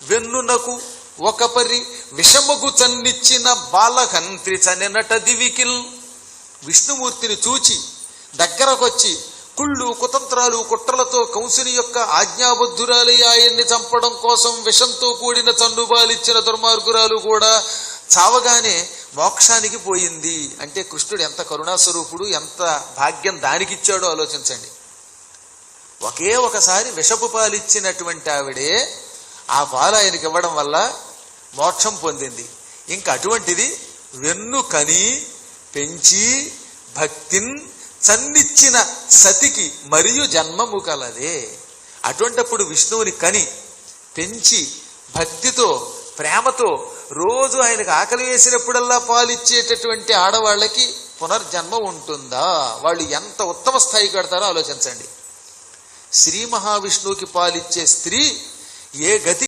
వెన్నునకు ఒకపరి విషముగు చన్నిచ్చిన బాలకంత్రి చనినట దివికిల్. విష్ణుమూర్తిని చూచి దగ్గరకొచ్చి కుళ్ళు కుతంత్రాలు కుట్రలతో కంసుని యొక్క ఆజ్ఞాబద్ధురాలి ఆయన్ని చంపడం కోసం విషంతో కూడిన చన్నుబాలిచ్చిన దుర్మార్గురాలు కూడా చావగానే మోక్షానికి పోయింది. అంటే కృష్ణుడు ఎంత కరుణాస్వరూపుడు, ఎంత భాగ్యం దానికిచ్చాడో ఆలోచించండి. ఒకే ఒకసారి విషపు పాలిచ్చినటువంటి ఆవిడే ఆ పాలు ఆయనకి ఇవ్వడం వల్ల మోక్షం పొందింది. ఇంకా అటువంటిది వెన్ను కని పెంచి భక్తిన్ చన్నిచ్చిన సతికి మరియు జన్మము కలదే. అటువంటప్పుడు విష్ణువుని కని పెంచి భక్తితో ప్రేమతో రోజు ఆయనకు ఆకలి వేసినప్పుడల్లా పాలిచ్చేటటువంటి ఆడవాళ్ళకి పునర్జన్మ ఉంటుందా? వాళ్ళు ఎంత ఉత్తమ స్థాయికి కడతారో ఆలోచించండి. శ్రీ మహావిష్ణువుకి పాలిచ్చే స్త్రీ ఏ గతి